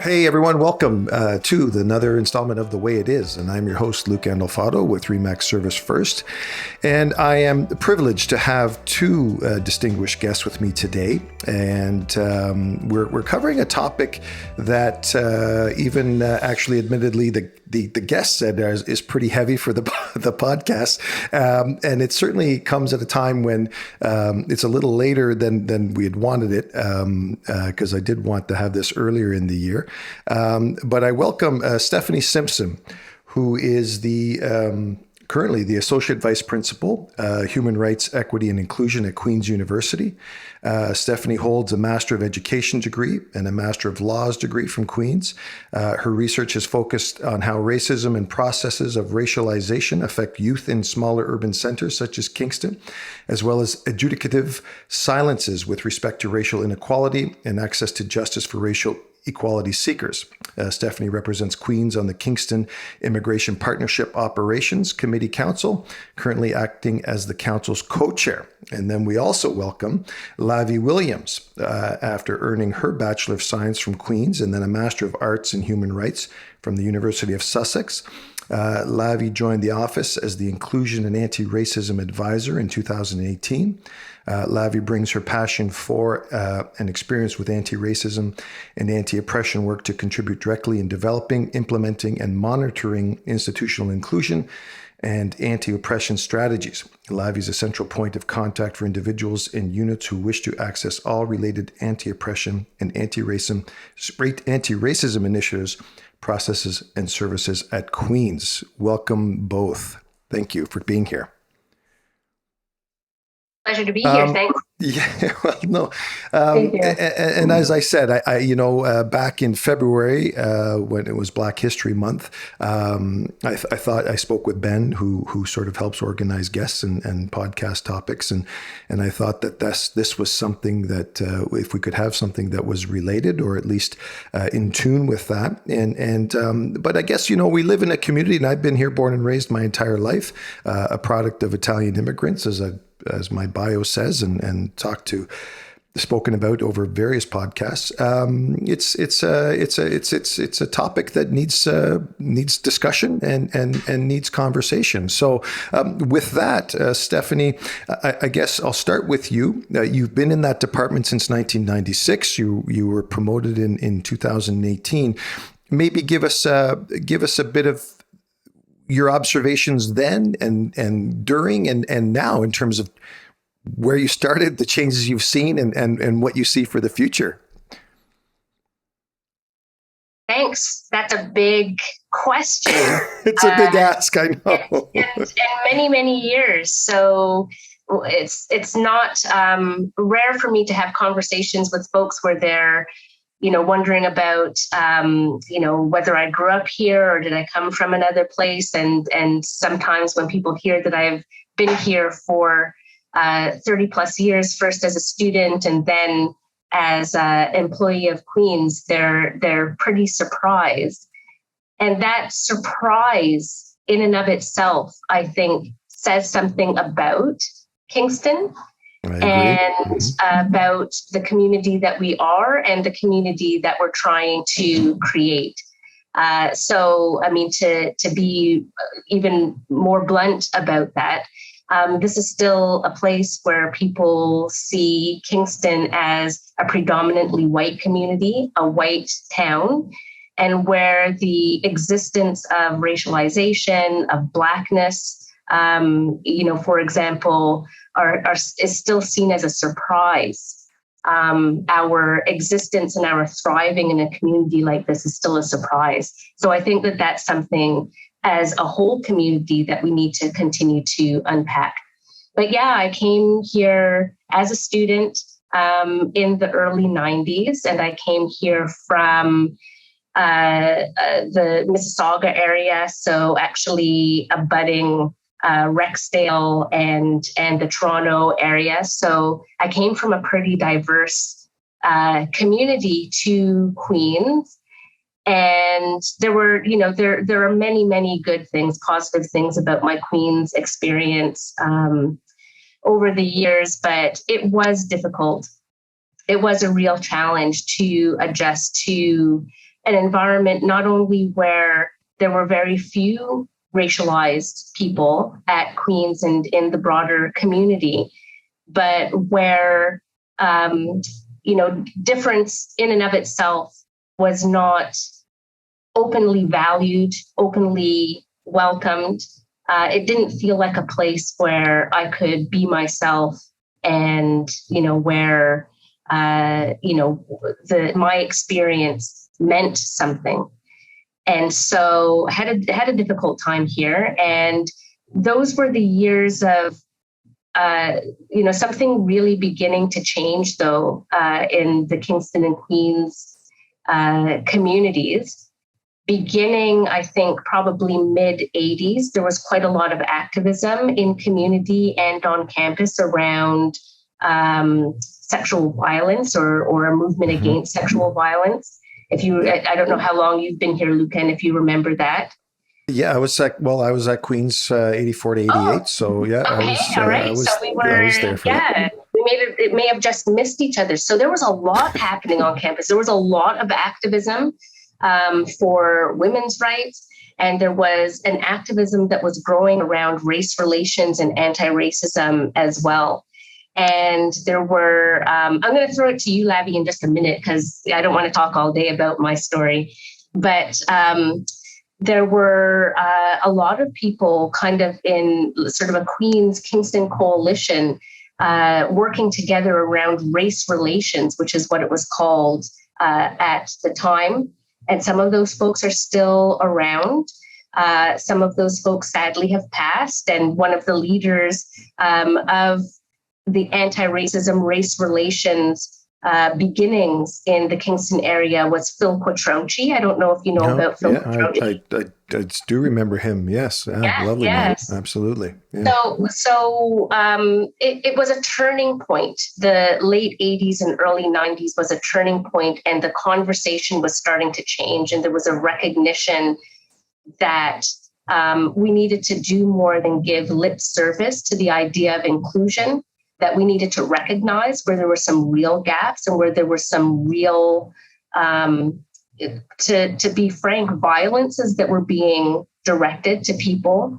Hey everyone, welcome to another installment of The Way It Is. And I'm your host, Luke Andolfato with Remax Service First. And I am privileged to have two distinguished guests with me today. And we're covering a topic that even actually admittedly the guest said is pretty heavy for the podcast. And it certainly comes at a time when it's a little later than we had wanted it, because I did want to have this earlier in the year. But I welcome Stephanie Simpson, who is currently the Associate Vice Principal, Human Rights, Equity, and Inclusion at Queen's University. Stephanie holds a Master of Education degree and a Master of Laws degree from Queen's. Her research is focused on how racism and processes of racialization affect youth in smaller urban centers such as Kingston, as well as adjudicative silences with respect to racial inequality and access to justice for racial equality seekers. Stephanie represents Queens on the Kingston Immigration Partnership Operations Committee Council, currently acting as the council's co-chair. And then we also welcome Lavie Williams, after earning her Bachelor of Science from Queen's and then a Master of Arts in Human Rights from the University of Sussex. Lavie joined the office as the Inclusion and Anti-Racism Advisor in 2018. Lavie brings her passion for and experience with anti-racism and anti-oppression work to contribute directly in developing, implementing, and monitoring institutional inclusion and anti-oppression strategies. Lavie is a central point of contact for individuals and units who wish to access all related anti-oppression and anti-racism initiatives, processes, and services at Queen's. Welcome both. Thank you for being here. Pleasure to be here. Thanks. Yeah, well, no. And as I said, I back in February, when it was Black History Month, I thought I spoke with Ben, who sort of helps organize guests and podcast topics. And I thought that this was something that if we could have something that was related or at least in tune with that. But I guess, we live in a community, and I've been here born and raised my entire life, a product of Italian immigrants, as my bio says, and spoken about over various podcasts. It's a topic that needs discussion and needs conversation. So with that, Stephanie, I guess I'll start with you. You've been in that department since 1996. You were promoted in 2018. Maybe give us a bit of your observations then and during and now in terms of where you started, the changes you've seen, and what you see for the future. Thanks. That's a big question. It's a big ask, I know. And many, many years. So it's not rare for me to have conversations with folks where they're wondering about, whether I grew up here or did I come from another place. And sometimes when people hear that I've been here for 30 plus years, first as a student and then as an employee of Queen's, they're pretty surprised. And that surprise in and of itself, I think, says something about Kingston. And about the community that we are and the community that we're trying to create. To be even more blunt about that, this is still a place where people see Kingston as a predominantly white community, a white town, and where the existence of racialization, of Blackness, for example, is still seen as a surprise. Our existence and our thriving in a community like this is still a surprise. So I think that that's something as a whole community that we need to continue to unpack. But yeah, I came here as a student in the early 90s, and I came here from the Mississauga area. So actually abutting Rexdale and the Toronto area. So I came from a pretty diverse community to Queens. And there were, there are many, many good things, positive things about my Queens experience over the years, but it was difficult. It was a real challenge to adjust to an environment not only where there were very few racialized people at Queen's and in the broader community, but where, difference in and of itself was not openly valued, openly welcomed. It didn't feel like a place where I could be myself and, where, my experience meant something. And so I had a difficult time here. And those were the years of, something really beginning to change, though, in the Kingston and Queens communities. Beginning, I think, probably mid-'80s, there was quite a lot of activism in community and on campus around sexual violence or a movement against sexual violence. I don't know how long you've been here, Luca, and if you remember that. Yeah, I was at Queen's 84 to 88. Oh, so yeah, okay, all right. I was there for that. It may have just missed each other. So there was a lot happening on campus. There was a lot of activism for women's rights. And there was an activism that was growing around race relations and anti-racism as well. And there were, I'm going to throw it to you, Lavie, in just a minute, because I don't want to talk all day about my story. But there were a lot of people kind of in sort of a Queens Kingston coalition working together around race relations, which is what it was called at the time. And some of those folks are still around. Some of those folks sadly have passed. And one of the leaders of the anti-racism race relations beginnings in the Kingston area was Phil Quattrochi. I don't know if you know about Phil Quattrochi. I do remember him. Yes. Lovely man. Absolutely. Yeah. So it was a turning point. The late 80s and early 90s was a turning point, and the conversation was starting to change. And there was a recognition that we needed to do more than give lip service to the idea of inclusion, that we needed to recognize where there were some real gaps and where there were some real, to be frank, violences that were being directed to people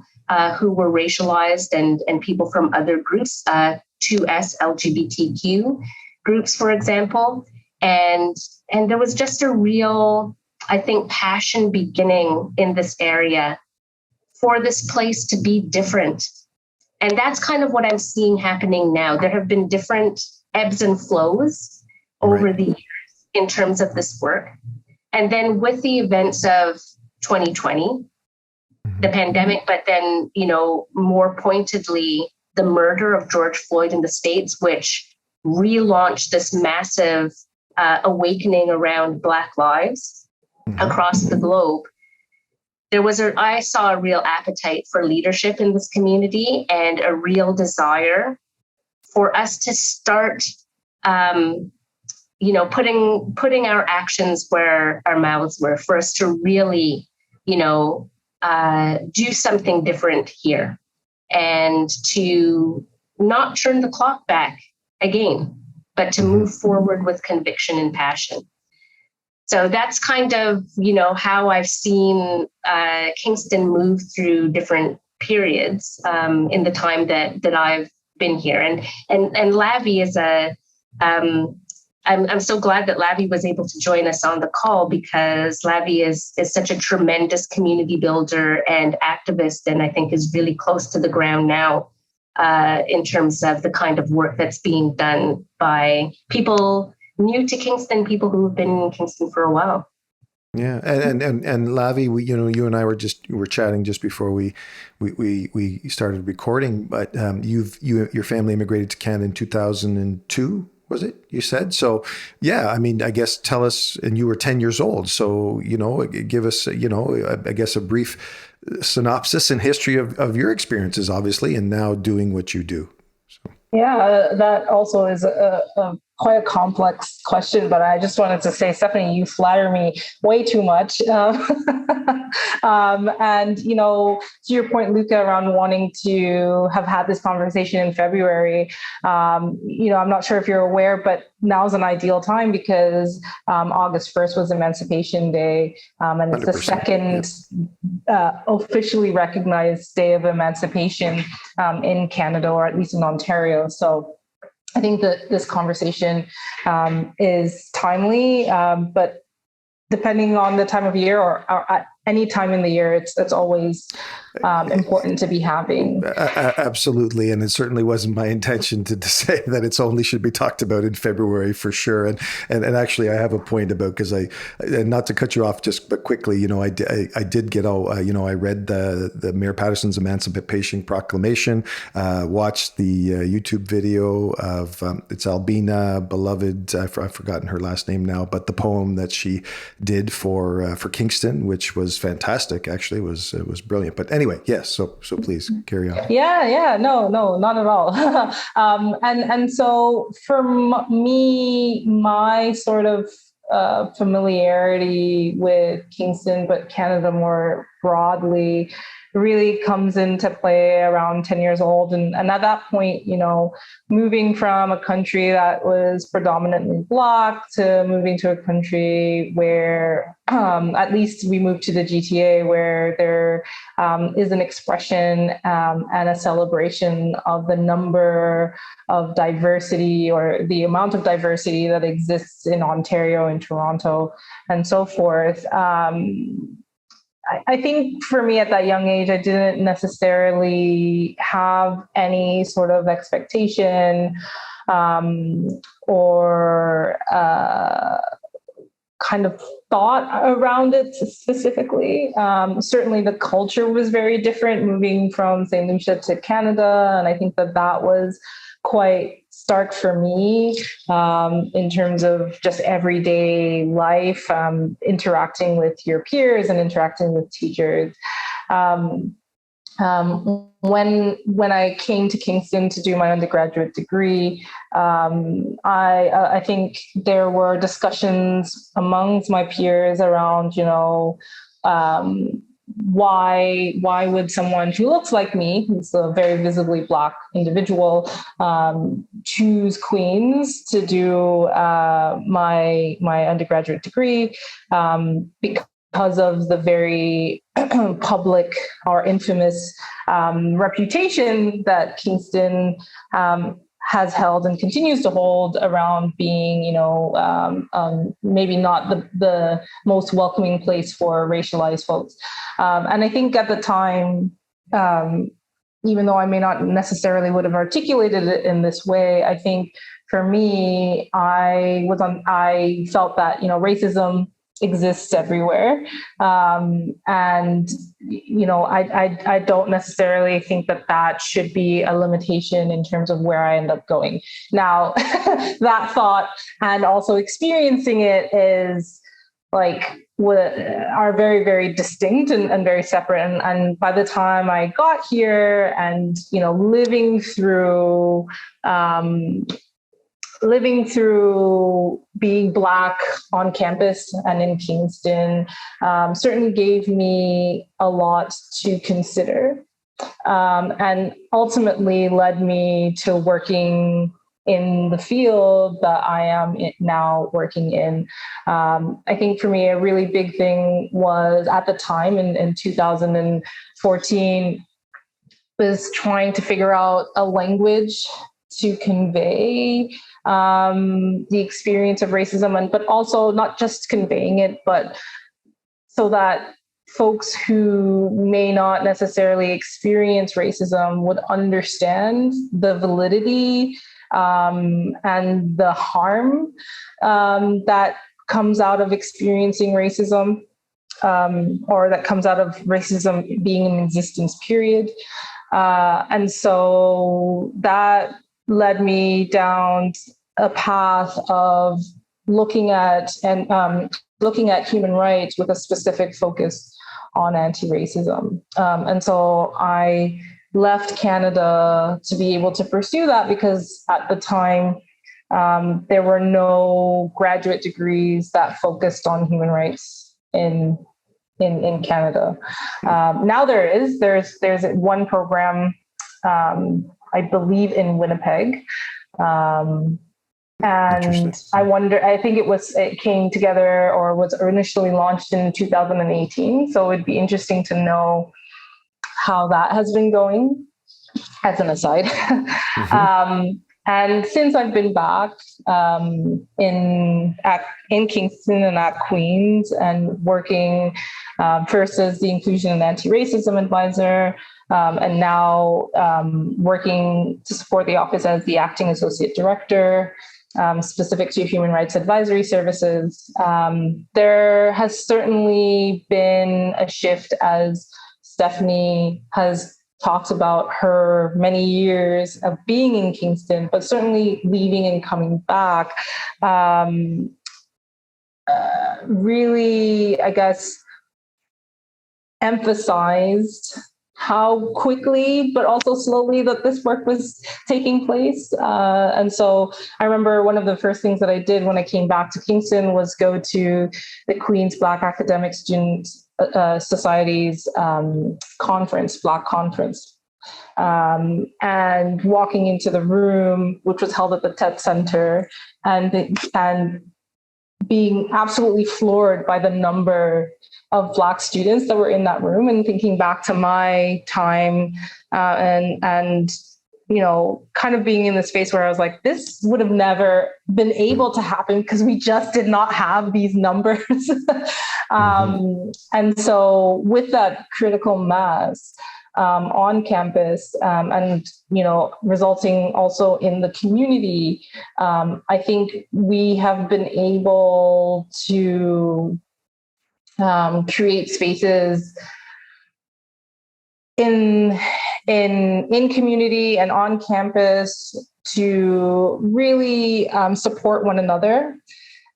who were racialized and people from other groups, 2S LGBTQ groups, for example. And there was just a real, I think, passion beginning in this area for this place to be different. And that's kind of what I'm seeing happening now. There have been different ebbs and flows over the years in terms of this work. And then with the events of 2020, the pandemic, but then, more pointedly, the murder of George Floyd in the States, which relaunched this massive awakening around Black lives across the globe. I saw a real appetite for leadership in this community and a real desire for us to start, putting our actions where our mouths were, for us to really, do something different here and to not turn the clock back again, but to move forward with conviction and passion. So that's kind of, how I've seen Kingston move through different periods in the time that I've been here. And Lavie is I'm so glad that Lavie was able to join us on the call, because Lavie is such a tremendous community builder and activist, and I think is really close to the ground now in terms of the kind of work that's being done by people new to Kingston, people who have been in Kingston for a while. Yeah, and Lavie, you and I were chatting just before we started recording. But your family immigrated to Canada in 2002, was it? You said so. Yeah, I mean, I guess tell us. And you were 10 years old, so give us I guess a brief synopsis and history of your experiences, obviously, and now doing what you do. So. Yeah, that also is a quite a complex question, but I just wanted to say, Stephanie, you flatter me way too much. And, to your point, Luca, around wanting to have had this conversation in February, I'm not sure if you're aware, but now's an ideal time because August 1st was Emancipation Day, and it's the second officially recognized day of emancipation in Canada, or at least in Ontario. So I think that this conversation is timely, but depending on the time of year or at any time in the year, it's always important to be having. Absolutely. And it certainly wasn't my intention to say that it's only should be talked about in February for sure. And actually, I have a point about, because not to cut you off just but quickly, I did get I read the Mayor Patterson's Emancipation Proclamation, watched the YouTube video of it's Albina Beloved. I've forgotten her last name now, but the poem that she did for Kingston, which was fantastic. Actually, it was brilliant. But anyway, yes. So please carry on. Yeah. No, not at all. And so for me, my sort of familiarity with Kingston, but Canada more broadly, really comes into play around 10 years old. And at that point, moving from a country that was predominantly Black to moving to a country where at least we moved to the GTA, where there is an expression and a celebration of the number of diversity, or the amount of diversity that exists in Ontario and Toronto and so forth. I think for me at that young age, I didn't necessarily have any sort of expectation or kind of thought around it specifically. Certainly the culture was very different moving from St. Lucia to Canada. And I think that was quite stark for me in terms of just everyday life, interacting with your peers and interacting with teachers. When I came to Kingston to do my undergraduate degree, I think there were discussions amongst my peers around, why would someone who looks like me, who's a very visibly Black individual, choose Queen's to do my undergraduate degree, because of the very public or infamous reputation that Kingston has held and continues to hold around being, maybe not the most welcoming place for racialized folks. And I think at the time, even though I may not necessarily would have articulated it in this way, I think for me, I felt that, racism exists everywhere. And, I don't necessarily think that should be a limitation in terms of where I end up going. Now, that thought and also experiencing it is are very, very distinct and very separate. And by the time I got here and, living through being Black on campus and in Kingston certainly gave me a lot to consider, and ultimately led me to working in the field that I am now working in. I think for me, a really big thing was at the time in 2014 was trying to figure out a language to convey the experience of racism, but also not just conveying it, but so that folks who may not necessarily experience racism would understand the validity and the harm that comes out of experiencing racism, or that comes out of racism being in existence, period. And so that led me down a path of looking at human rights with a specific focus on anti-racism. And so I left Canada to be able to pursue that, because at the time there were no graduate degrees that focused on human rights in Canada. Now there's one program, I believe in Winnipeg. And I think it came together or was initially launched in 2018. So it'd be interesting to know how that has been going, as an aside. And since I've been back in Kingston and at Queen's and working first as the Inclusion and Anti-Racism Advisor, and now working to support the office as the Acting Associate Director, specific to Human Rights Advisory Services, there has certainly been a shift as Stephanie has talked about her many years of being in Kingston, but certainly leaving and coming back, really, I guess, emphasized how quickly, but also slowly, that this work was taking place. And so I remember one of the first things that I did when I came back to Kingston was go to the Queen's Black Academic Student Society's conference, Black Conference. And walking into the room, which was held at the TED Center, and being absolutely floored by the number of Black students that were in that room, and thinking back to my time, and kind of being in the space where I was like, this would have never been able to happen because we just did not have these numbers. And so with that critical mass on campus, and resulting also in the community, I think we have been able to create spaces in community and on campus to really support one another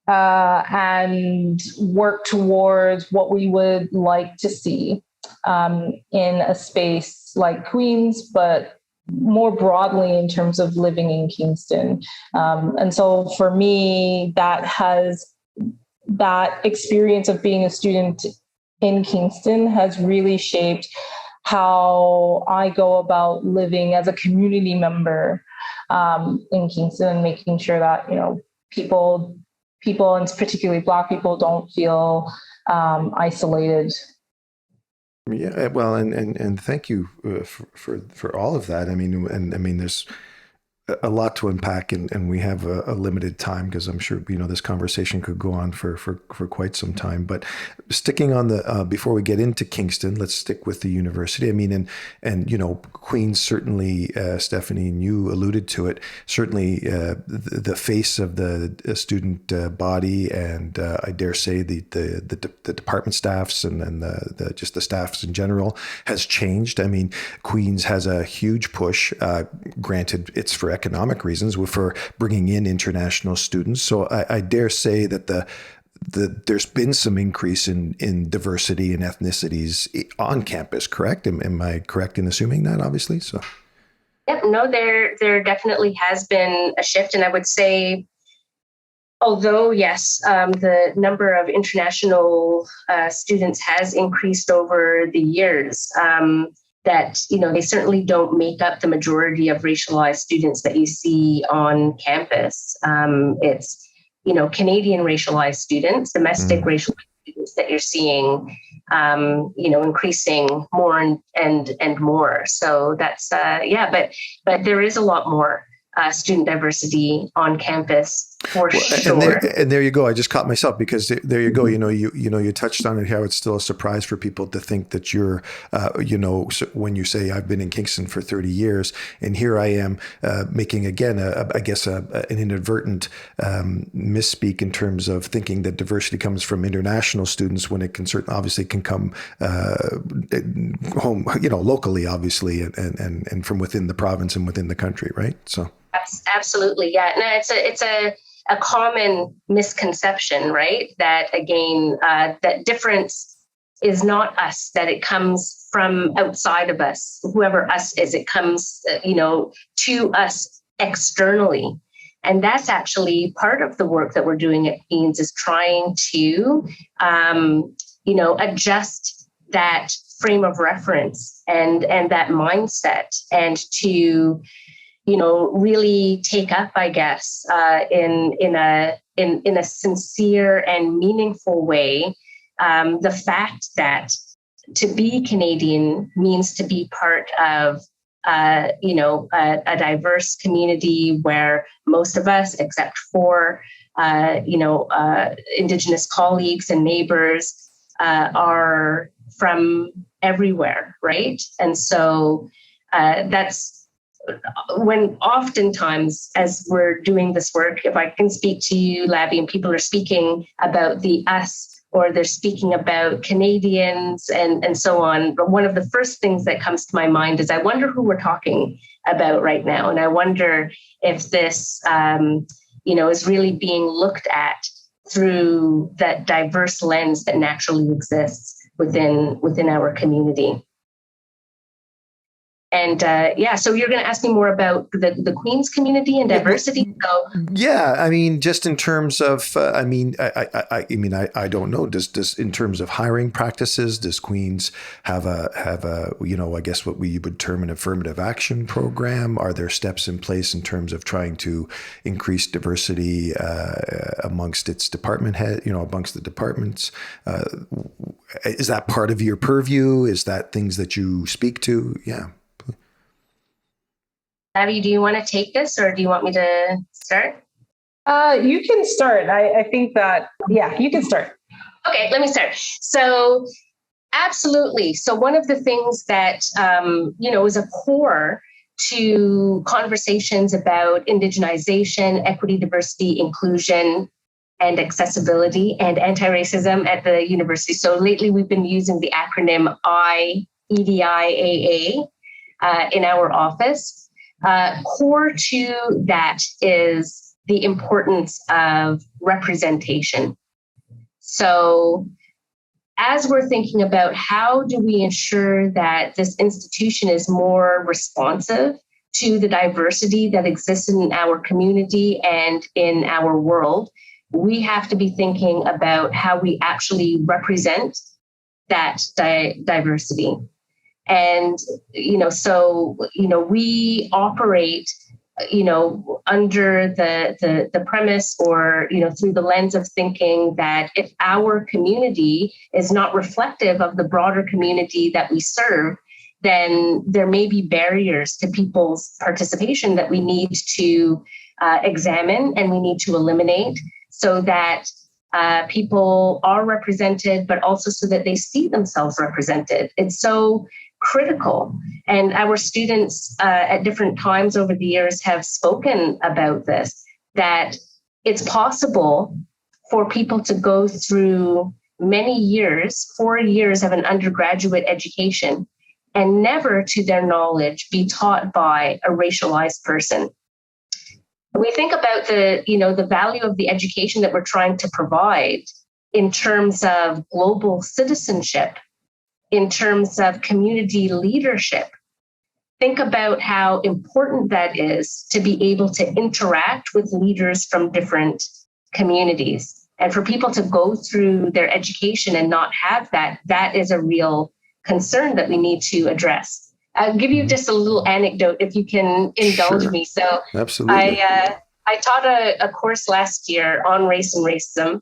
and work towards what we would like to see in a space like Queen's, but more broadly in terms of living in Kingston. And so for me, that experience of being a student in Kingston has really shaped how I go about living as a community member in Kingston, and making sure that people, and particularly Black people, don't feel isolated. Yeah, well, and thank you for all of that. I mean, there's a lot to unpack, and we have a limited time, because I'm sure this conversation could go on for quite some time. But sticking on the before we get into Kingston, let's stick with the university. I mean, and Queen's certainly, Stephanie, and you alluded to it, certainly the face of the student body, and I dare say the department staffs and the just the staffs in general has changed. I mean, Queen's has a huge push. Granted, it's for economic reasons, for bringing in international students. So I dare say that there's been some increase in diversity and ethnicities on campus, correct? Am I correct in assuming that, obviously? So. Yep, no, there definitely has been a shift. And I would say, although, yes, the number of international students has increased over the years, that, they certainly don't make up the majority of racialized students that you see on campus. It's, Canadian racialized students, domestic racialized students that you're seeing, increasing more and more. So that's, but there is a lot more student diversity on campus. For sure. And there you go. I just caught myself, because there you go. You touched on it, how it's still a surprise for people to think that you're, when you say I've been in Kingston for 30 years, and here I am making again, an inadvertent misspeak in terms of thinking that diversity comes from international students, when it can obviously can come home, locally, obviously, and from within the province and within the country, right? So. Absolutely, yeah. No, it's a common misconception, right? That again, that difference is not us, that it comes from outside of us, whoever us is, it comes, to us externally. And that's actually part of the work that we're doing at Queen's, is trying to, adjust that frame of reference and that mindset, and to, really take up, I guess, in a sincere and meaningful way, the fact that to be Canadian means to be part of a diverse community where most of us, except for Indigenous colleagues and neighbors, are from everywhere, right? And so that's when oftentimes, as we're doing this work, if I can speak to you, Lavie, and people are speaking about the us, or they're speaking about Canadians and so on. But one of the first things that comes to my mind is, I wonder who we're talking about right now. And I wonder if this, is really being looked at through that diverse lens that naturally exists within our community. And so you're going to ask me more about the Queen's community and diversity. Yeah, I mean, just in terms of, I don't know. Does in terms of hiring practices, does Queen's have a I guess what we would term an affirmative action program? Are there steps in place in terms of trying to increase diversity amongst its department head, amongst the departments? Is that part of your purview? Is that things that you speak to? Yeah. Lavie, do you want to take this, or do you want me to start? You can start. I think that, you can start. Okay, let me start. So absolutely. So one of the things that, is a core to conversations about indigenization, equity, diversity, inclusion, and accessibility and anti-racism at the university. So lately we've been using the acronym EDIAA in our office. Core to that is the importance of representation. So as we're thinking about how do we ensure that this institution is more responsive to the diversity that exists in our community and in our world, we have to be thinking about how we actually represent that diversity. And, we operate, under the premise, or, through the lens of thinking that if our community is not reflective of the broader community that we serve, then there may be barriers to people's participation that we need to examine and we need to eliminate, so that people are represented, but also so that they see themselves represented. It's so critical. And our students at different times over the years have spoken about this, that it's possible for people to go through many years, 4 years of an undergraduate education, and never, to their knowledge, be taught by a racialized person. We think about the value of the education that we're trying to provide in terms of global citizenship, in terms of community leadership. Think about how important that is to be able to interact with leaders from different communities. And for people to go through their education and not have that, that is a real concern that we need to address. I'll give you just a little anecdote if you can indulge me. So absolutely. I taught a course last year on race and racism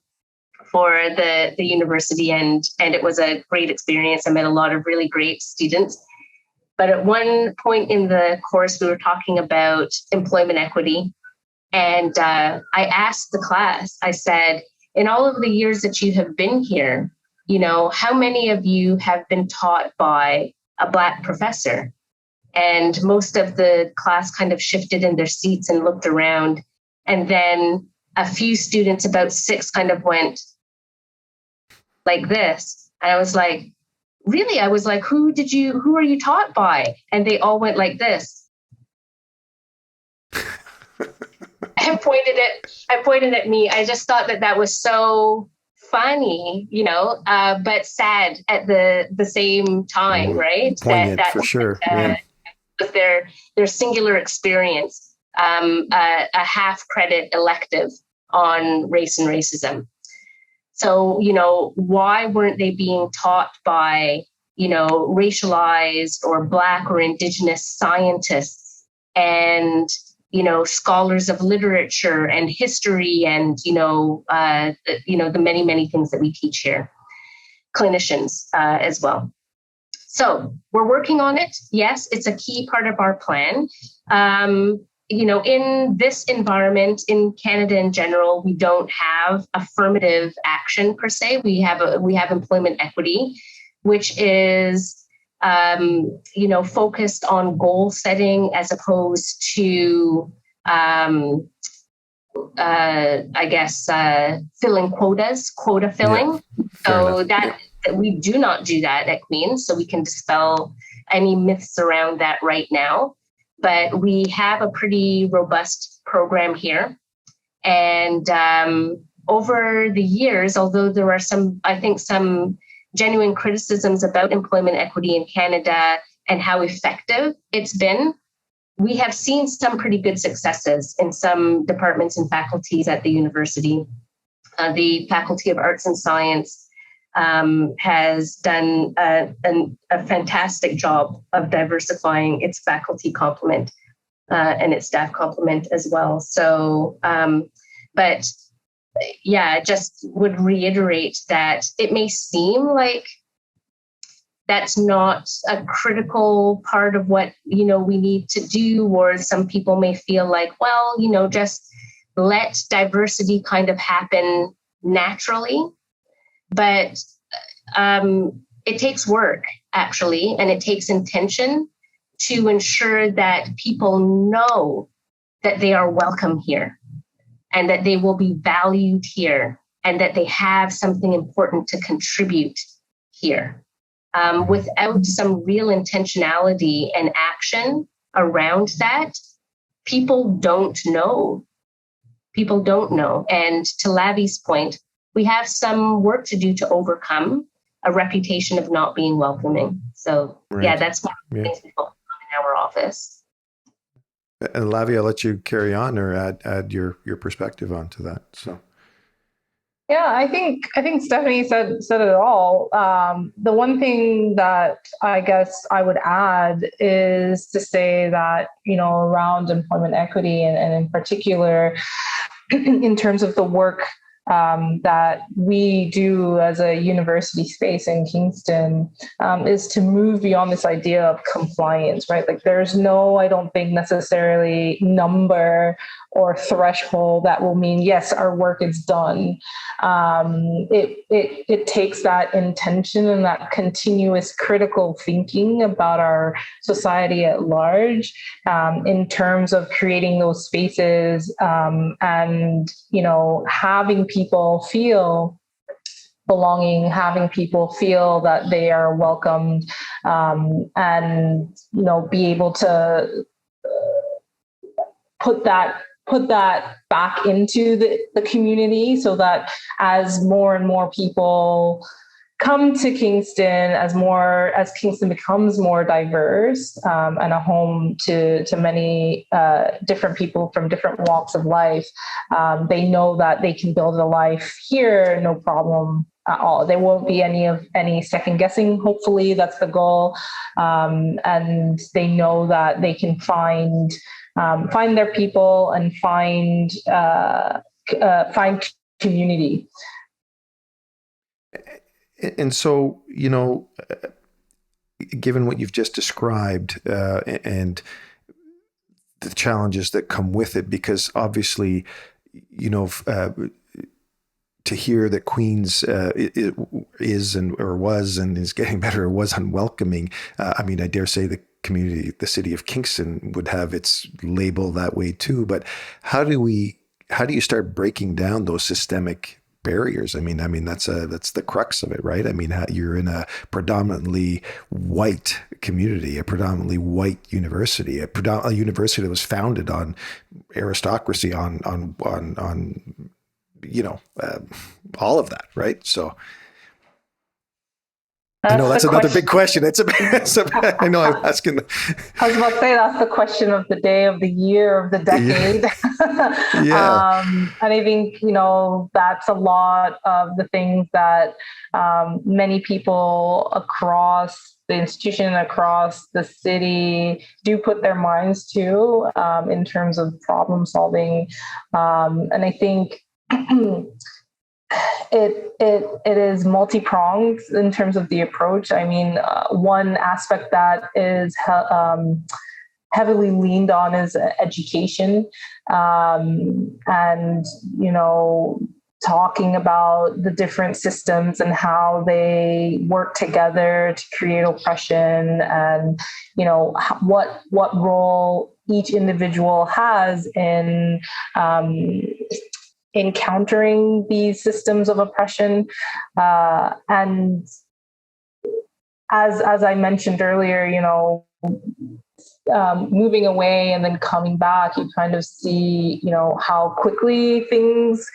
for the university, and it was a great experience. I met a lot of really great students. But at one point in the course, we were talking about employment equity. And I asked the class, I said, in all of the years that you have been here, how many of you have been taught by a Black professor? And most of the class kind of shifted in their seats and looked around. And then a few students, about 6, kind of went like this. And I was like, really? I was like, who are you taught by? And they all went like this. I pointed at me. I just thought that was so funny, but sad at the same time, right? Poignant, for sure. With their singular experience a half credit elective on race and racism. So, why weren't they being taught by, racialized or Black or Indigenous scientists and, scholars of literature and history and, the many, many things that we teach here, clinicians as well. So we're working on it. Yes, it's a key part of our plan. In this environment, in Canada in general, we don't have affirmative action per se. We have employment equity, which is, focused on goal setting as opposed to, filling quota filling. Yeah, so that we do not do that at Queen's, so we can dispel any myths around that right now. But we have a pretty robust program here. And over the years, although there are some genuine criticisms about employment equity in Canada and how effective it's been, we have seen some pretty good successes in some departments and faculties at the university. The Faculty of Arts and Science has done a fantastic job of diversifying its faculty complement and its staff complement as well. So, just would reiterate that it may seem like that's not a critical part of what, we need to do, or some people may feel like, well, just let diversity kind of happen naturally. But it takes work, actually, and it takes intention to ensure that people know that they are welcome here and that they will be valued here and that they have something important to contribute here. Without some real intentionality and action around that, people don't know. People don't know. And to Lavie's point, we have some work to do to overcome a reputation of not being welcoming. So, right. That's one of the things we focus on in our office. And Lavie, I'll let you carry on or add your perspective onto that. So. Yeah, I think Stephanie said it all. The one thing that I guess I would add is to say that, around employment equity and in particular, in terms of the work that we do as a university space in Kingston, is to move beyond this idea of compliance, right? Like there's no, I don't think necessarily number or threshold that will mean, yes, our work is done. It takes that intention and that continuous critical thinking about our society at large, in terms of creating those spaces, and, having people feel belonging, having people feel that they are welcomed, and, be able to put that back into the community, so that as more and more people come to Kingston, as Kingston becomes more diverse, and a home to many different people from different walks of life, they know that they can build a life here, no problem at all. There won't be any second guessing. Hopefully, that's the goal, and they know that they can find their people and find community. And so, given what you've just described, and the challenges that come with it, because obviously, to hear that Queen's is or was and is getting better or was unwelcoming, I dare say the community, the city of Kingston, would have its label that way too. But how do you start breaking down those systemic barriers? That's the crux of it, right? You're in a predominantly white community, a predominantly white university, a university that was founded on aristocracy, on all of that, right? So. I know that's another big question. I know I'm asking. I was about to say that's the question of the day, of the year, of the decade. Yeah. And I think, that's a lot of the things that many people across the institution, across the city do put their minds to in terms of problem solving. And I think it is multi-pronged in terms of the approach. I mean, one aspect that is heavily leaned on is education, and talking about the different systems and how they work together to create oppression, and what role each individual has in countering these systems of oppression. And as I mentioned earlier, moving away and then coming back, you kind of see, how quickly things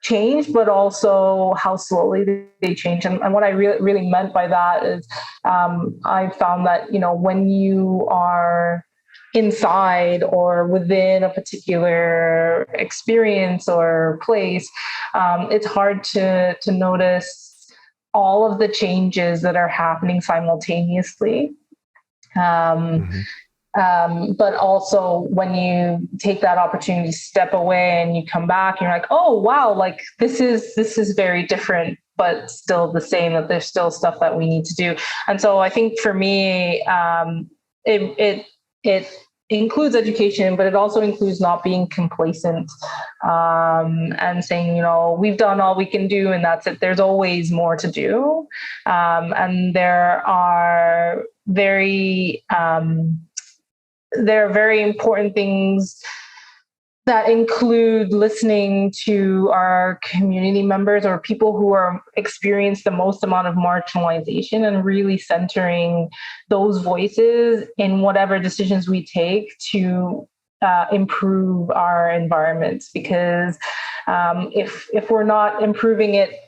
change, but also how slowly they change. And what I really meant by that is I found that, when you are inside or within a particular experience or place, it's hard to notice all of the changes that are happening simultaneously. But also when you take that opportunity to step away and you come back, you're like, oh, wow, like this is very different, but still the same, that there's still stuff that we need to do. And so I think for me, it includes education, but it also includes not being complacent, and saying, we've done all we can do and that's it. There's always more to do. And there are very important things that include listening to our community members or people who experience the most amount of marginalization, and really centering those voices in whatever decisions we take to improve our environments. Because if we're not improving it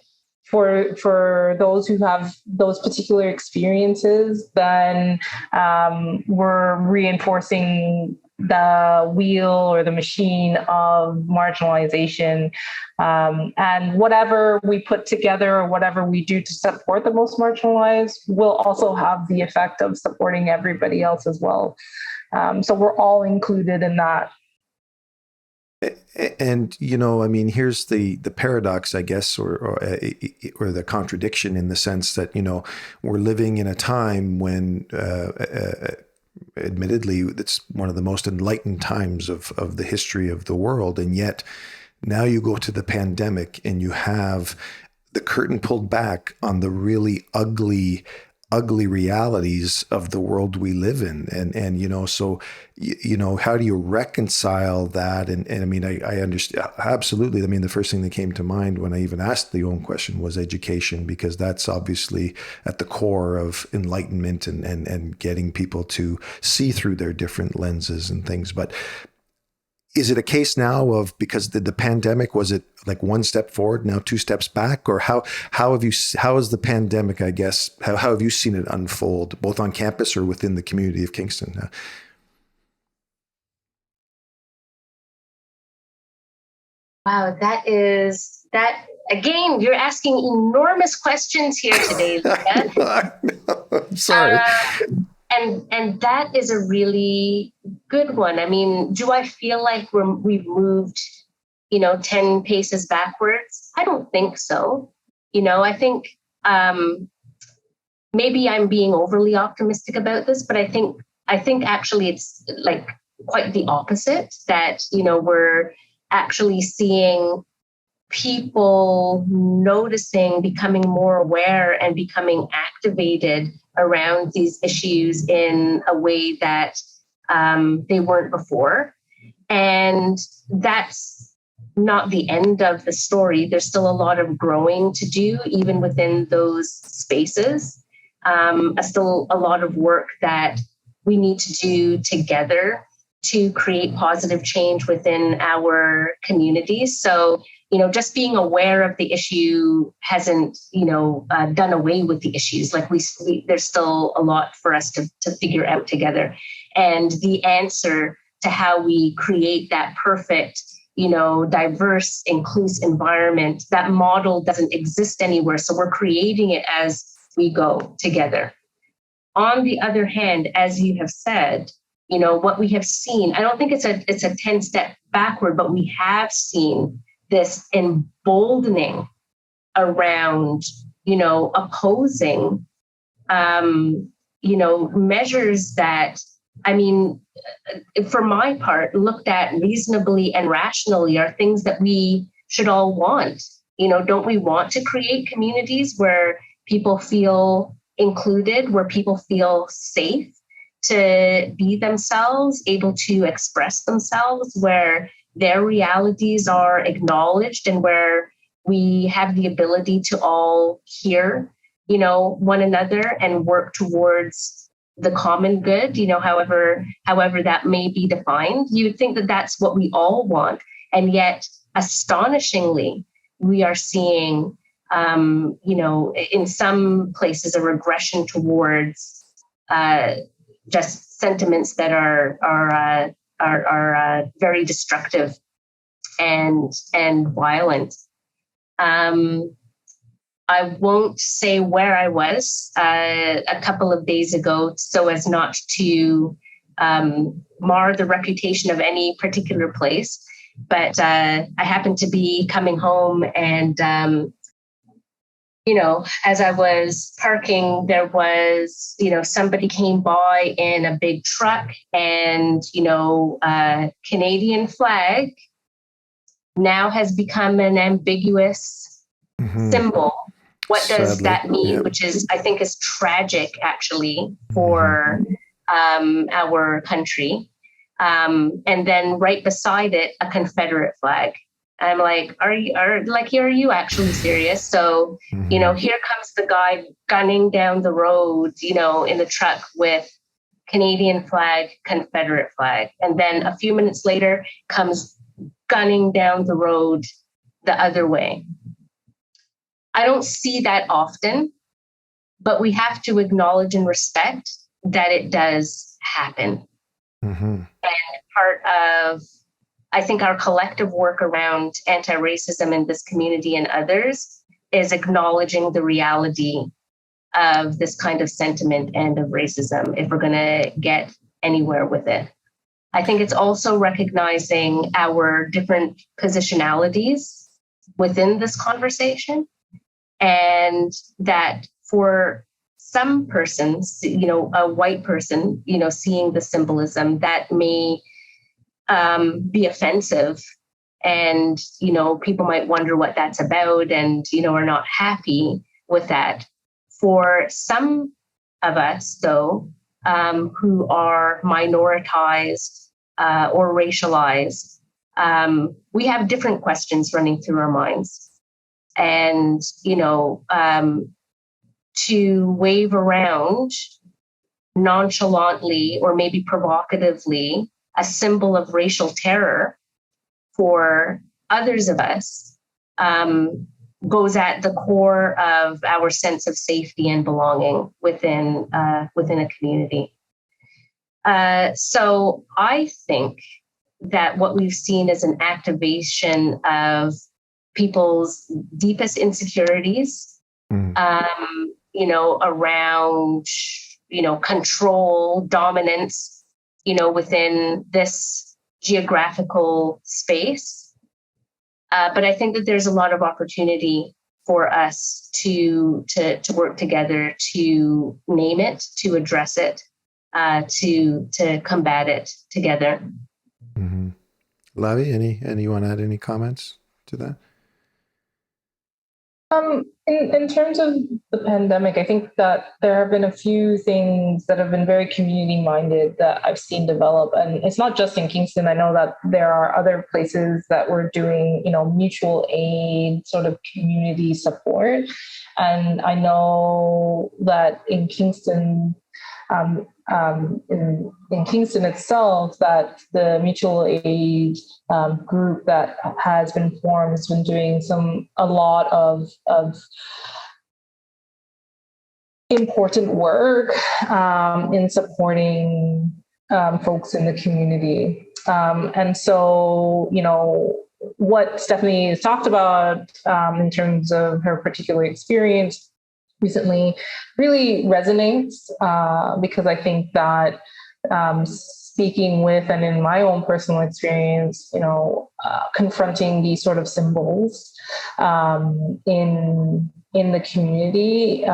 for those who have those particular experiences, then we're reinforcing the wheel or the machine of marginalization. And whatever we put together or whatever we do to support the most marginalized will also have the effect of supporting everybody else as well. So we're all included in that. And I mean, here's the paradox, I guess, or the contradiction, in the sense that we're living in a time when, admittedly, it's one of the most enlightened times of the history of the world, and yet now you go to the pandemic and you have the curtain pulled back on the really ugly realities of the world we live in. And so how do you reconcile that? And I mean, I understand absolutely. I mean, the first thing that came to mind when I even asked the own question was education, because that's obviously at the core of enlightenment and getting people to see through their different lenses and things. But is it a case now of, because the pandemic, was it like one step forward, now two steps back? Or how has the pandemic, I guess, how have you seen it unfold, both on campus or within the community of Kingston? Wow, that again, you're asking enormous questions here today, Luca. I'm sorry. And that is a really good one. I mean, do I feel like we've moved, 10 paces backwards? I don't think so. I think maybe I'm being overly optimistic about this, but I think actually it's like quite the opposite, that, we're actually seeing people noticing, becoming more aware, and becoming activated around these issues in a way that they weren't before. And that's not the end of the story. There's still a lot of growing to do, even within those spaces. Still a lot of work that we need to do together to create positive change within our communities. So, just being aware of the issue hasn't, done away with the issues. Like there's still a lot for us to figure out together. And the answer to how we create that perfect, diverse, inclusive environment, that model doesn't exist anywhere. So we're creating it as we go together. On the other hand, as you have said, what we have seen, I don't think it's a 10-step backward, but we have seen this emboldening around, opposing, measures that, for my part, looked at reasonably and rationally are things that we should all want. Don't we want to create communities where people feel included, where people feel safe to be themselves, able to express themselves, where their realities are acknowledged and where we have the ability to all hear, one another and work towards the common good, however that may be defined. You would think that that's what we all want. And yet, astonishingly, we are seeing, in some places, a regression towards just sentiments that are very destructive and violent. I won't say where I was a couple of days ago so as not to mar the reputation of any particular place, but I happened to be coming home and as I was parking, there was, somebody came by in a big truck and, Canadian flag now has become an ambiguous symbol. What does that mean? Yep. Which I think is tragic, actually, for our country. And then right beside it, a Confederate flag. I'm like, are you actually serious? So, here comes the guy gunning down the road, in the truck with Canadian flag, Confederate flag. And then a few minutes later comes gunning down the road the other way. I don't see that often, but we have to acknowledge and respect that it does happen. And part of, I think, our collective work around anti-racism in this community and others is acknowledging the reality of this kind of sentiment and of racism if we're going to get anywhere with it. I think it's also recognizing our different positionalities within this conversation, and that for some persons, a white person, seeing the symbolism that may be offensive, and people might wonder what that's about and are not happy with that. For some of us, though, who are minoritized or racialized, we have different questions running through our minds. And to wave around nonchalantly or maybe provocatively a symbol of racial terror for others of us goes at the core of our sense of safety and belonging within a community. So I think that what we've seen is an activation of people's deepest insecurities, around, control, dominance, within this geographical space. But I think that there's a lot of opportunity for us to work together to name it, to address it, to combat it together. Lavie, any you want to add any comments to that? In terms of the pandemic, I think that there have been a few things that have been very community-minded that I've seen develop. And it's not just in Kingston. I know that there are other places that were doing, mutual aid, sort of community support. And I know that in Kingston, in Kingston itself, that the mutual aid group that has been formed has been doing a lot of important work in supporting folks in the community. And so, what Stephanie has talked about in terms of her particular experience recently really resonates because I think that speaking with, and in my own personal experience, confronting these sort of symbols in the community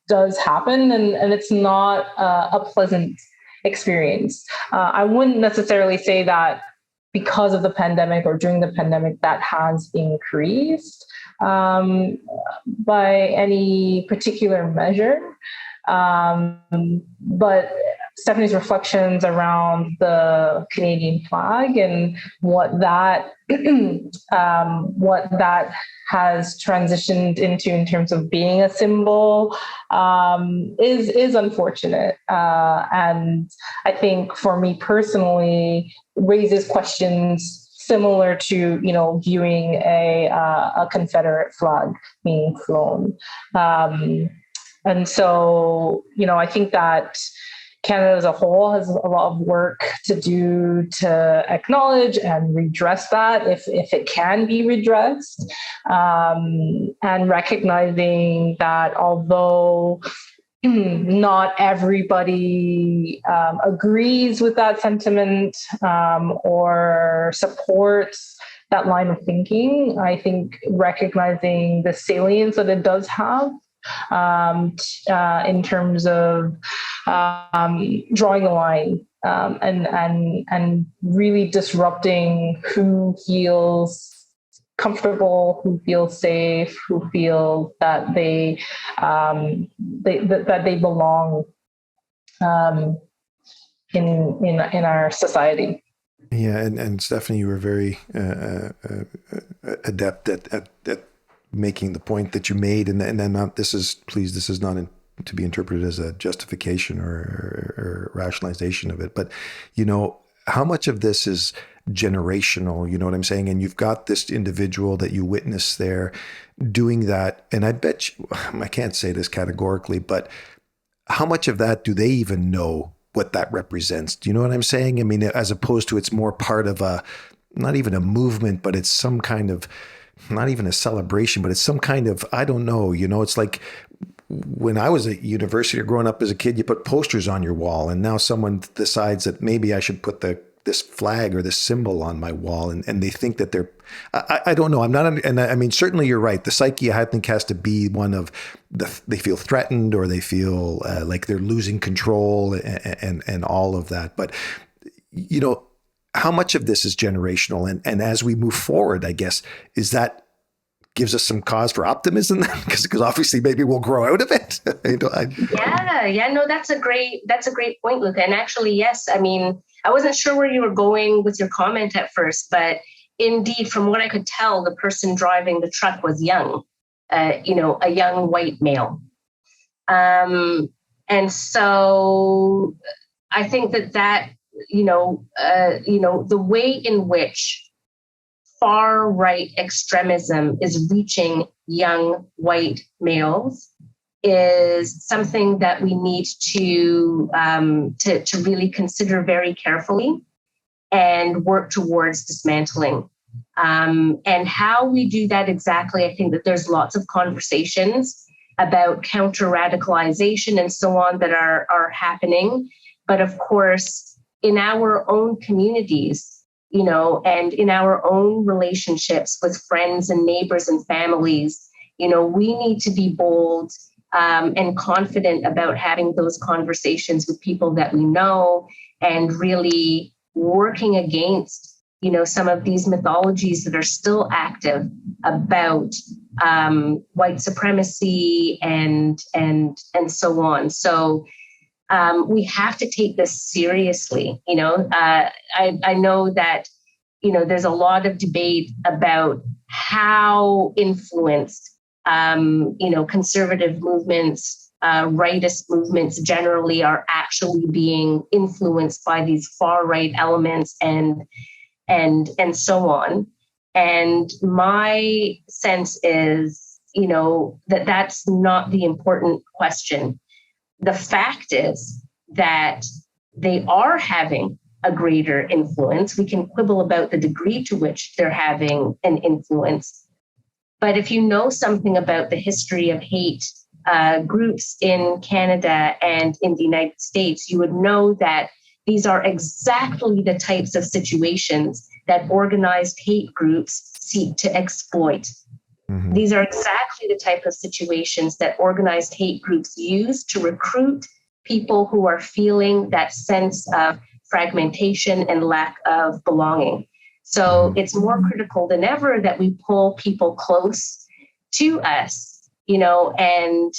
does happen, and it's not a pleasant experience. I wouldn't necessarily say that because of the pandemic or during the pandemic that has increased by any particular measure. But Stephanie's reflections around the Canadian flag and what that has transitioned into in terms of being a symbol is unfortunate. And I think for me personally, raises questions similar to, viewing a Confederate flag being flown. And so, I think that Canada as a whole has a lot of work to do to acknowledge and redress that if it can be redressed, and recognizing that although not everybody agrees with that sentiment or supports that line of thinking, I think recognizing the salience that it does have in terms of drawing a line and really disrupting who feels comfortable, who feels safe, who feel that they belong in our society. Yeah, and Stephanie, you were very adept at making the point that you made, and then this is not to be interpreted as a justification or rationalization of it, but how much of this is generational, you know what I'm saying? And you've got this individual that you witness there doing that, and I bet you, I can't say this categorically, but how much of that do they even know what that represents? Do you know what I'm saying? I mean, as opposed to it's more part of not even a movement, but it's some kind of, not even a celebration, but it's some kind of, I don't know, it's like when I was at university or growing up as a kid, you put posters on your wall, and now someone decides that maybe I should put this flag or this symbol on my wall, and they think that they're, I don't know. I'm not, and I mean, certainly you're right. The psyche, I think, has to be one of they feel threatened, or they feel like they're losing control and all of that. But, how much of this is generational? And as we move forward, I guess, is that gives us some cause for optimism, because obviously maybe we'll grow out of it. No, that's a great point, Luca. And actually, yes, I mean, I wasn't sure where you were going with your comment at first, but indeed, from what I could tell, the person driving the truck was young, a young white male. And so I think that the way in which far right extremism is reaching young white males is something that we need to really consider very carefully and work towards dismantling. And how we do that exactly, I think that there's lots of conversations about counter-radicalization and so on that are happening. But of course, in our own communities, and in our own relationships with friends and neighbors and families, we need to be bold and confident about having those conversations with people that we know, and really working against, some of these mythologies that are still active about white supremacy and so on. So we have to take this seriously. I know that, there's a lot of debate about how influenced, conservative movements rightist movements generally are actually being influenced by these far right elements and so on. And my sense is, that that's not the important question. The fact is that they are having a greater influence. We can quibble about the degree to which they're having an influence. But if you know something about the history of hate groups in Canada and in the United States, you would know that these are exactly the types of situations that organized hate groups seek to exploit. Mm-hmm. These are exactly the type of situations that organized hate groups use to recruit people who are feeling that sense of fragmentation and lack of belonging. So it's more critical than ever that we pull people close to us, and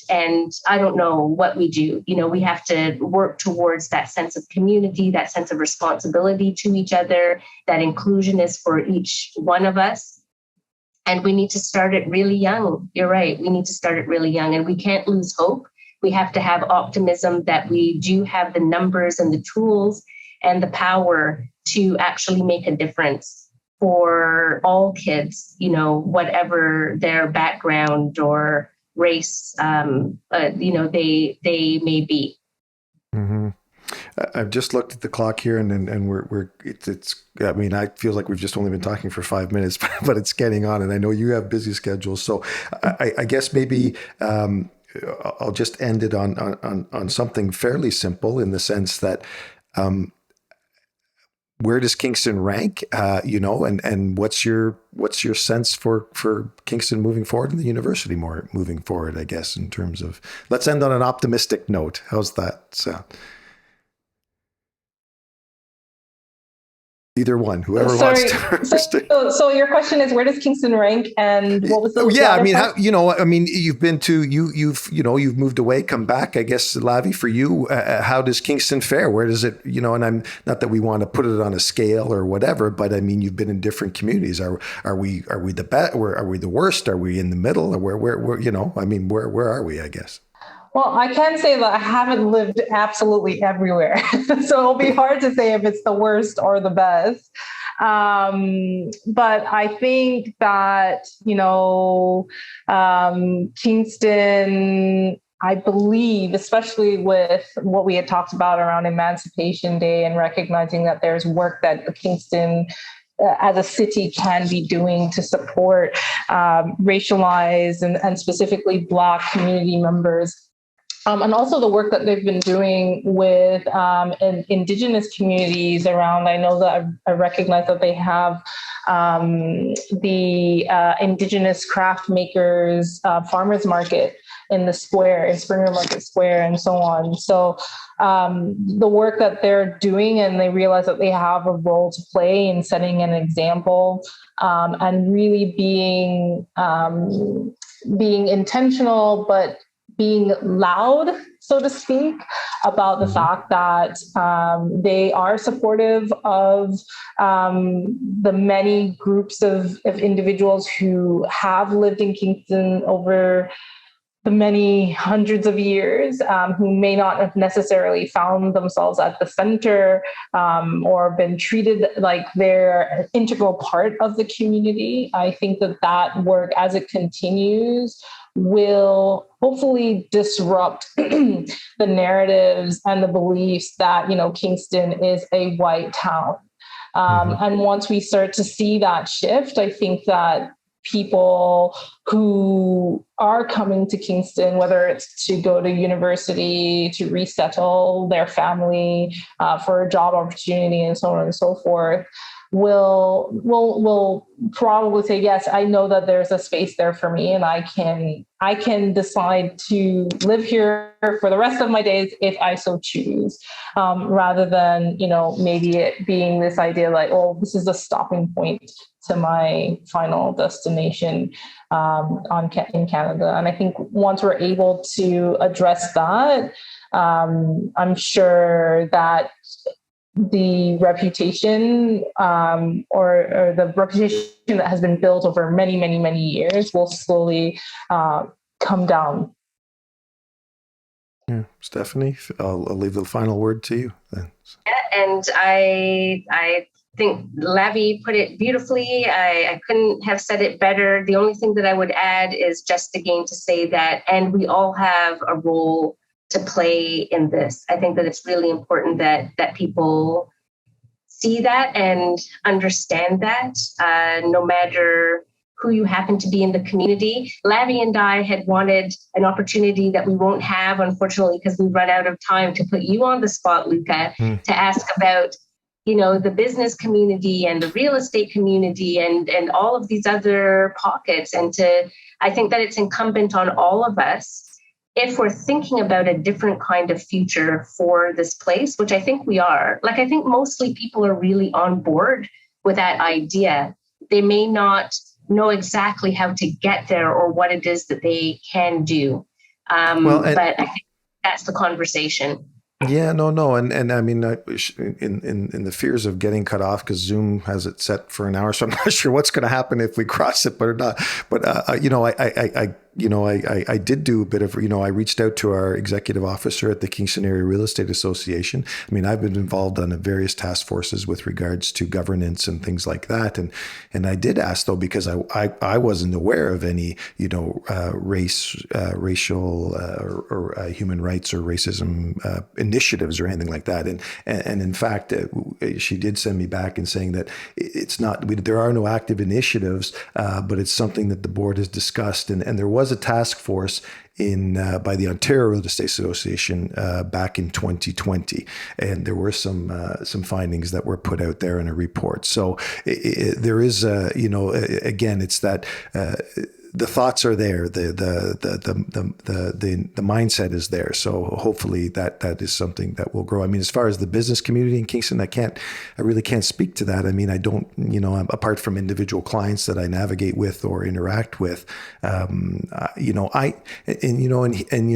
I don't know what we do. We have to work towards that sense of community, that sense of responsibility to each other, that inclusion is for each one of us. And we need to start it really young. You're right. We need to start it really young, and we can't lose hope. We have to have optimism that we do have the numbers and the tools and the power to actually make a difference for all kids, whatever their background or race, they may be. Mm-hmm. I've just looked at the clock here, and it's. I mean, I feel like we've just only been talking for 5 minutes, but it's getting on, and I know you have busy schedules. So I guess maybe I'll just end it on something fairly simple, in the sense that where does Kingston rank? And what's your sense for Kingston moving forward, and the university moving forward? I guess, in terms of, let's end on an optimistic note. How's that sound? Either one, whoever wants to first. So your question is, where does Kingston rank, and what was the? Yeah, I mean, you've been to you've moved away, come back. I guess, Lavie, for you, how does Kingston fare? Where does it? And I'm not that we want to put it on a scale or whatever, but I mean, you've been in different communities. Are we the best? Are we the worst? Are we in the middle? Or where I mean, where are we? I guess. Well, I can say that I haven't lived absolutely everywhere. So it'll be hard to say if it's the worst or the best. But I think that, Kingston, I believe, especially with what we had talked about around Emancipation Day and recognizing that there's work that Kingston as a city can be doing to support racialized and specifically Black community members. And also the work that they've been doing with Indigenous communities around. I know that I recognize that they have the Indigenous craft makers farmers market in the square, in Springer Market Square, and so on. So the work that they're doing, and they realize that they have a role to play in setting an example, and really being intentional, but being loud, so to speak, about the fact that they are supportive of the many groups of individuals who have lived in Kingston over the many hundreds of years, who may not have necessarily found themselves at the center or been treated like they're an integral part of the community. I think that work, as it continues, will hopefully disrupt the narratives and the beliefs that, Kingston is a white town. And once we start to see that shift, I think that people who are coming to Kingston, whether it's to go to university, to resettle their family, for a job opportunity, and so on and so forth, will probably say, yes, I know that there's a space there for me, and I can decide to live here for the rest of my days if I so choose, rather than, maybe it being this idea like, oh, this is a stopping point to my final destination in Canada. And I think once we're able to address that, I'm sure that the reputation or the reputation that has been built over many, many, many years will slowly come down. Yeah, Stephanie, I'll leave the final word to you then. Yeah, and I think Lavie put it beautifully. I couldn't have said it better. The only thing that I would add is just again to say that, and we all have a role to play in this. I think that it's really important that people see that and understand that, no matter who you happen to be in the community. Lavie and I had wanted an opportunity that we won't have, unfortunately, because we've run out of time, to put you on the spot, Luca, to ask about, the business community and the real estate community and all of these other pockets. And I think that it's incumbent on all of us, if we're thinking about a different kind of future for this place, which I think we are. Like, I think mostly people are really on board with that idea. They may not know exactly how to get there or what it is that they can do. But I think that's the conversation. Yeah, no. And I mean, in the fears of getting cut off, because Zoom has it set for an hour, so I'm not sure what's going to happen if we cross it, but or not. But, I did do a bit of, I reached out to our executive officer at the Kingston Area Real Estate Association. I mean, I've been involved on various task forces with regards to governance and things like that. And I did ask, though, because I wasn't aware of any, racial or human rights or racism initiatives or anything like that. And in fact, she did send me back and saying that it's not, there are no active initiatives, but it's something that the board has discussed. And there was a task force by the Ontario Real Estate Association back in 2020, and there were some findings that were put out there in a report. So there is, again, it's that. The thoughts are there. The mindset is there. So hopefully that is something that will grow. I mean, as far as the business community in Kingston, I really can't speak to that. I mean, I don't, apart from individual clients that I navigate with or interact with,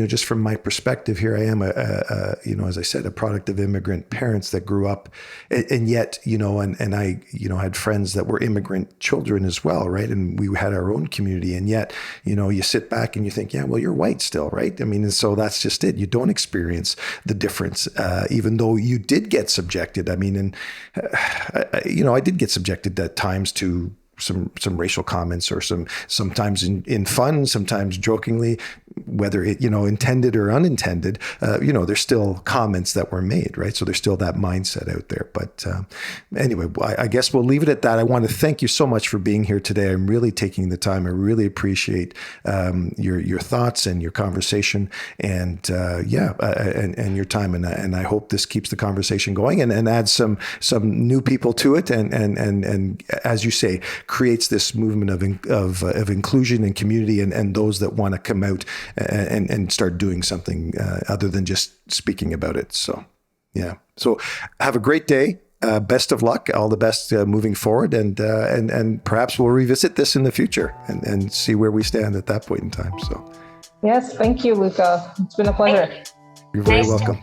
just from my perspective here, I am as I said, a product of immigrant parents that grew up, and yet, and I, had friends that were immigrant children as well, right? And we had our own community. And yet, you sit back and you think, yeah, well, you're white still, right? I mean, and so that's just it. You don't experience the difference, even though you did get subjected. I mean, and, I did get subjected at times to some racial comments, or sometimes in fun, sometimes jokingly, whether it, intended or unintended, there's still comments that were made, right? So there's still that mindset out there. But anyway, I guess we'll leave it at that. I want to thank you so much for being here today. I'm really taking the time. I really appreciate your thoughts and your conversation, and and your time. And I hope this keeps the conversation going and adds some new people to it. And as you say, creates this movement of inclusion and community, and those that want to come out and start doing something other than just speaking about it. So, yeah. So have a great day. Best of luck. All the best moving forward. And perhaps we'll revisit this in the future and see where we stand at that point in time. So, yes. Thank you, Luca. It's been a pleasure. You're very welcome.